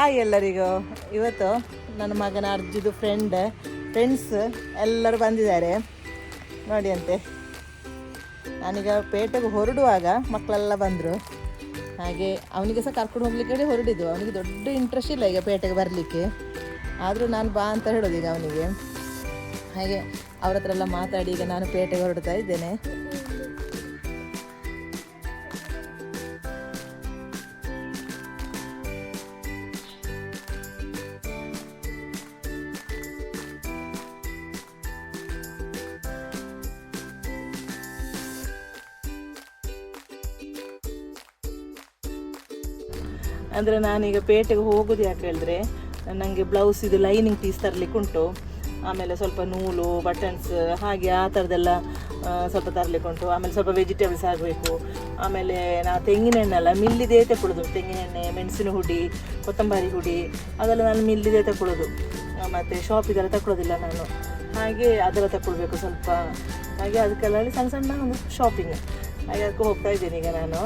Hi ಎಲ್ಲರಿಗೂ. ಇವತ್ತು ನನ್ನ ಮಗನ ಅರ್ಜುದು ಫ್ರೆಂಡ್ಸ್ ಎಲ್ಲರೂ ಬಂದಿದ್ದಾರೆ ನೋಡಿ ಅಂತೆ. ನಾನೀಗ ಪೇಟೆಗೆ ಹೊರಡುವಾಗ ಮಕ್ಕಳೆಲ್ಲ ಬಂದರು. ಹಾಗೆ ಅವನಿಗೆ ಸಹ ಕರ್ಕೊಂಡು ಹೋಗ್ಲಿಕ್ಕೆ ಹೊರಡಿದ್ದು. ಅವನಿಗೆ ದೊಡ್ಡ ಇಂಟ್ರೆಸ್ಟ್ ಇಲ್ಲ ಈಗ ಪೇಟೆಗೆ ಬರಲಿಕ್ಕೆ, ಆದರೂ ನಾನು ಬಾ ಅಂತ ಹೇಳೋದು ಈಗ ಅವನಿಗೆ. ಹಾಗೆ ಅವ್ರ ಹತ್ರ ಎಲ್ಲ ಮಾತಾಡಿ ಈಗ ನಾನು ಪೇಟೆಗೆ ಹೊರಡ್ತಾ ಇದ್ದೇನೆ. ಅಂದರೆ ನಾನೀಗ ಪೇಟೆಗೆ ಹೋಗೋದು ಯಾಕೆ ಹೇಳಿದ್ರೆ, ನನಗೆ ಬ್ಲೌಸ್ ಇದು ಲೈನಿಂಗ್ ಪೀಸ್ ತರಲಿಕ್ಕೆ ಉಂಟು. ಆಮೇಲೆ ಸ್ವಲ್ಪ ನೂಲು ಬಟನ್ಸ್ ಹಾಗೆ ಆ ಥರದ್ದೆಲ್ಲ ಸ್ವಲ್ಪ ತರಲಿಕ್ಕೆ ಉಂಟು. ಆಮೇಲೆ ಸ್ವಲ್ಪ ವೆಜಿಟೇಬಲ್ಸ್ ಆಗಬೇಕು. ಆಮೇಲೆ ನಾವು ತೆಂಗಿನೆಣ್ಣೆಲ್ಲ ಮಿಲ್ಲಿದೇ ತಗೊಳ್ಳೋದು. ತೆಂಗಿನೆಣ್ಣೆ, ಮೆಣಸಿನ ಹುಡಿ, ಕೊತ್ತಂಬರಿ ಹುಡಿ ಅದೆಲ್ಲ ನಾನು ಮಿಲ್ಲಿದೇ ತಗೊಳ್ಳೋದು. ಮತ್ತು ಶಾಪಿದೆಲ್ಲ ತಗೊಳ್ಳೋದಿಲ್ಲ ನಾನು. ಹಾಗೆ ಅದೆಲ್ಲ ತಗೊಳ್ಬೇಕು ಸ್ವಲ್ಪ. ಹಾಗೆ ಅದಕ್ಕೆಲ್ಲ ಸಣ್ಣ ಸಣ್ಣ ಒಂದು ಶಾಪಿಂಗ್. ಹಾಗೆ ಅದಕ್ಕೆ ಹೋಗ್ತಾ ಇದ್ದೀನಿ ಈಗ ನಾನು.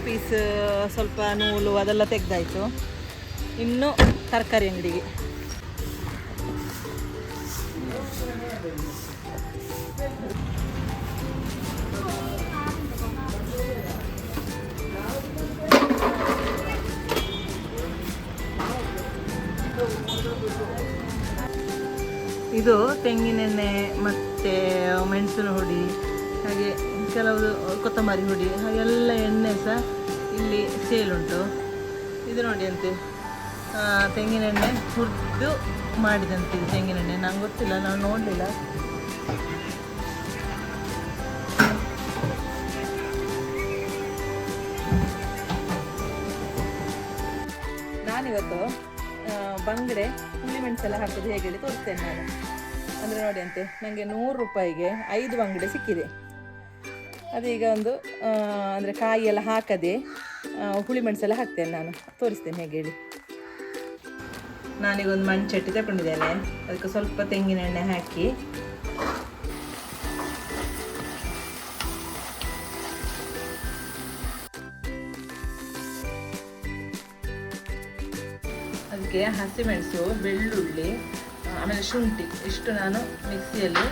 ಪೀಸ್ ಸ್ವಲ್ಪ ನೂಲು ಅದೆಲ್ಲ ತೆಗೆದಾಯಿತು. ಇನ್ನು ತರಕಾರಿ ಅಂಗಡಿಗೆ. ಇದು ತೆಂಗಿನೆಣ್ಣೆ ಮತ್ತು ಮೆಣಸಿನ ಹುಡಿ, ಹಾಗೆ ಕೆಲವು ಕೊತ್ತಂಬರಿ ಹುಡಿ, ಹಾಗೆಲ್ಲ ಎಣ್ಣೆ ಸಹ ಇಲ್ಲಿ ಸೇಲ್ ಉಂಟು. ಇದು ನೋಡಿ ಅಂತೆ ತೆಂಗಿನೆಣ್ಣೆ ಹುರಿದು ಮಾಡಿದಂತೆ. ತೆಂಗಿನೆಣ್ಣೆ ನಂಗೆ ಗೊತ್ತಿಲ್ಲ, ನಾನು ನೋಡಲಿಲ್ಲ. ನಾನಿವತ್ತು ಬಂಗಡೆ ಹುಳಿ ಮೆಣಸೆಲ್ಲ ಹಾಕೋದು ಹೇಗೆ ಹೇಳಿ ತೋರಿಸ್ತೇನೆ ನಾನು. ಅಂದರೆ ನೋಡಿ ಅಂತೆ ನನಗೆ 100 ರೂಪಾಯಿಗೆ 5 ಬಂಗಡೆ ಸಿಕ್ಕಿದೆ. ಅದೀಗ ಒಂದು ಅಂದರೆ ಕಾಯಿ ಎಲ್ಲ ಹಾಕದೆ ಹುಳಿ ಮೆಣಸೆಲ್ಲ ಹಾಕ್ತೇನೆ ನಾನು. ತೋರಿಸ್ತೇನೆ ಹೇಗೆ ಹೇಳಿ. ನಾನೀಗ ಒಂದು ಮಣ್ಣು ಚಟ್ಟಿ ತಗೊಂಡಿದ್ದೇನೆ. ಅದಕ್ಕೆ ಸ್ವಲ್ಪ ತೆಂಗಿನ ಎಣ್ಣೆ ಹಾಕಿ ಅದಕ್ಕೆ ಹಸಿಮೆಣಸು, ಬೆಳ್ಳುಳ್ಳಿ, ಆಮೇಲೆ ಶುಂಠಿ ಇಷ್ಟು ನಾನು ಮಿಕ್ಸಿಯಲ್ಲಿ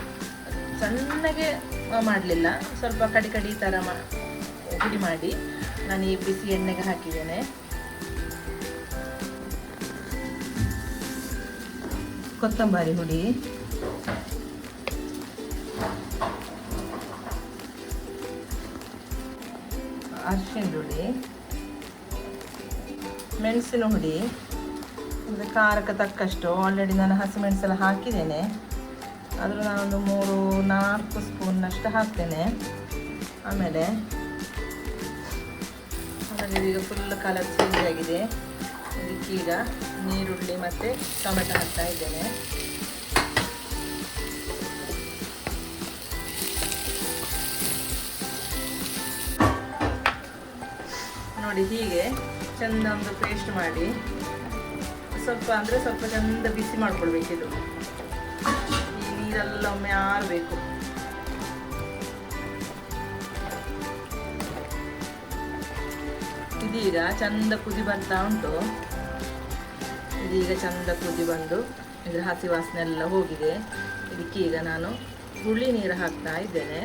ಸಣ್ಣಗೆ ಮಾಡಲಿಲ್ಲ, ಸ್ವಲ್ಪ ಕಡಿ ಥರ ಹುಡಿ ಮಾಡಿ ನಾನು ಈ ಬಿಸಿ ಎಣ್ಣೆಗೆ ಹಾಕಿದ್ದೇನೆ. ಕೊತ್ತಂಬರಿ ಹುಡಿ, ಅರಿಶಿನ ಹುಡಿ, ಮೆಣಸಿನ ಹುಡಿ, ಅಂದರೆ ಖಾರಕ್ಕೆ ತಕ್ಕಷ್ಟು. ಆಲ್ರೆಡಿ ನಾನು ಹಸಿಮೆಣಸೆಲ್ಲ ಹಾಕಿದ್ದೇನೆ, ಆದರೂ ನಾನೊಂದು 3-4 ಸ್ಪೂನ್ನಷ್ಟು ಹಾಕ್ತೇನೆ. ಆಮೇಲೆ ಈಗ ಫುಲ್ ಕಲರ್ ಚೇಂಜ್ ಆಗಿದೆ. ಇದಕ್ಕೀಗ ನೀರುಳ್ಳಿ ಮತ್ತು ಟೊಮೆಟೊ ಹಾಕ್ತಾ ಇದ್ದೇನೆ. ನೋಡಿ ಹೀಗೆ ಚೆಂದ ಒಂದು ಪೇಸ್ಟ್ ಮಾಡಿ ಸ್ವಲ್ಪ ಅಂದರೆ ಸ್ವಲ್ಪ ಚೆಂದ ಬಿಸಿ ಮಾಡ್ಕೊಳ್ಬೇಕಿದು. ಈ ನೀರೆಲ್ಲ ಒಮ್ಮೆ ಆರಬೇಕು. ಇದೀಗ ಚಂದ ಕುದಿ ಬರ್ತಾ ಉಂಟು. ಇದೀಗ ಚಂದ ಕುದಿ ಬಂದು ಇದರ ಹಸಿ ವಾಸನೆ ಎಲ್ಲ ಹೋಗಿದೆ. ಇದಕ್ಕೆ ಈಗ ನಾನು ಹುಳಿ ನೀರು ಹಾಕ್ತಾ ಇದ್ದೇನೆ.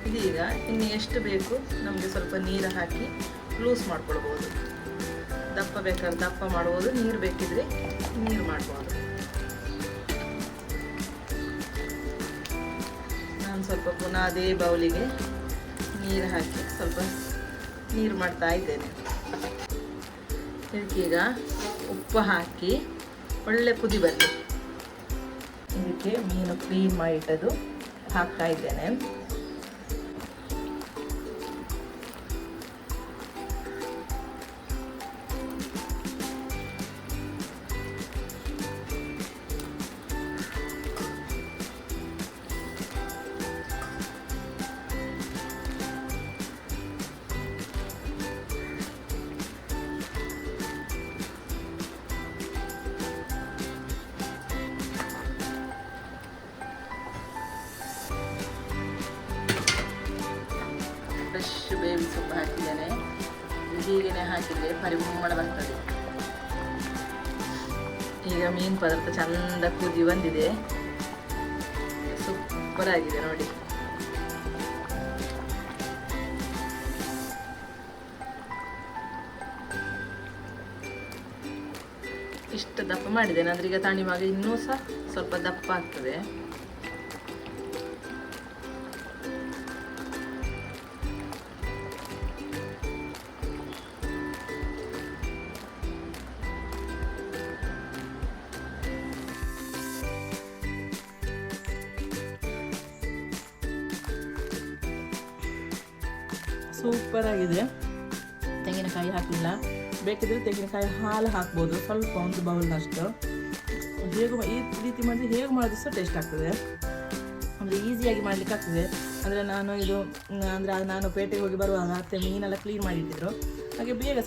ಇದೀಗ ಇನ್ನು ಎಷ್ಟು ಬೇಕು ನಮಗೆ ಸ್ವಲ್ಪ ನೀರು ಹಾಕಿ ಲೂಸ್ ಮಾಡ್ಕೊಳ್ಬೋದು. ದಪ್ಪ ಬೇಕಾದ್ರೆ ದಪ್ಪ ಮಾಡ್ಬೋದು, ನೀರು ಬೇಕಿದ್ರೆ ನೀರು ಮಾಡ್ಬೋದು. ನಾನು ಸ್ವಲ್ಪ ಪುನಃ ಅದೇ ಬೌಲಿಗೆ ನೀರು ಹಾಕಿ ಸ್ವಲ್ಪ ನೀರು ಮಾಡ್ತಾ ಇದ್ದೇನೆ. ಇದಕ್ಕೀಗ ಉಪ್ಪು ಹಾಕಿ ಒಳ್ಳೆ ಕುದಿ ಬರಲಿ. ಇದಕ್ಕೆ ಮೀನು ಕ್ಲೀನ್ ಮಾಡಿಟ್ಟದು ಹಾಕ್ತಾ ಇದ್ದೇನೆ. ಫ್ರೆಶ್ ಬೇವಿನ ಸೊಪ್ಪು ಹಾಕಿದ್ದೇನೆ. ಹೀಗೆ ಹಾಕಿದರೆ ಪರಿಮಳ ಬರ್ತದೆ. ಈಗ ಮೀನು ಪದಾರ್ಥ ಚಂದ ಕುದಿ ಬಂದಿದೆ, ಸೂಪರ್ ಆಗಿದೆ ನೋಡಿ. ಇಷ್ಟು ದಪ್ಪ ಮಾಡಿದ್ದೇನೆ ಅಂದ್ರೆ ಈಗ ತಣಿವಾಗ ಇನ್ನೂ ಸಹ ಸ್ವಲ್ಪ ದಪ್ಪ ಆಗ್ತದೆ. ಸೂಪರ್ ಆಗಿದೆ. ತೆಂಗಿನಕಾಯಿ ಹಾಕಲಿಲ್ಲ, ಬೇಕಿದ್ರೆ ತೆಂಗಿನಕಾಯಿ ಹಾಲು ಹಾಕ್ಬೋದು, ಸ್ವಲ್ಪ ಒಂದು ಬೌಲ್ನಷ್ಟು. ಹೇಗೆ ಈ ರೀತಿ ಮಾಡಿದ್ರೆ ಹೇಗೆ ಮಾಡಿದ್ರು ಸಹ ಟೇಸ್ಟ್ ಆಗ್ತದೆ. ಅಂದರೆ ಈಸಿಯಾಗಿ ಮಾಡ್ಲಿಕ್ಕೆ ಆಗ್ತದೆ. ಅಂದರೆ ನಾನು ಪೇಟೆಗೆ ಹೋಗಿ ಬರುವಾಗ ಅತ್ತೆ ಮೀನೆಲ್ಲ ಕ್ಲೀನ್ ಮಾಡಿಟ್ಟಿದ್ರು, ಹಾಗೆ ಬೇಗ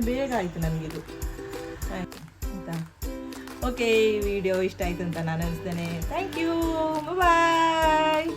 ಬೇಗ ಆಯಿತು ನನಗಿದು ಆಯಿತಾ. ಓಕೆ, ಈ ವಿಡಿಯೋ ಇಷ್ಟ ಆಯಿತು ಅಂತ ನಾನು ಅನಿಸ್ತೇನೆ. Thank you, bye.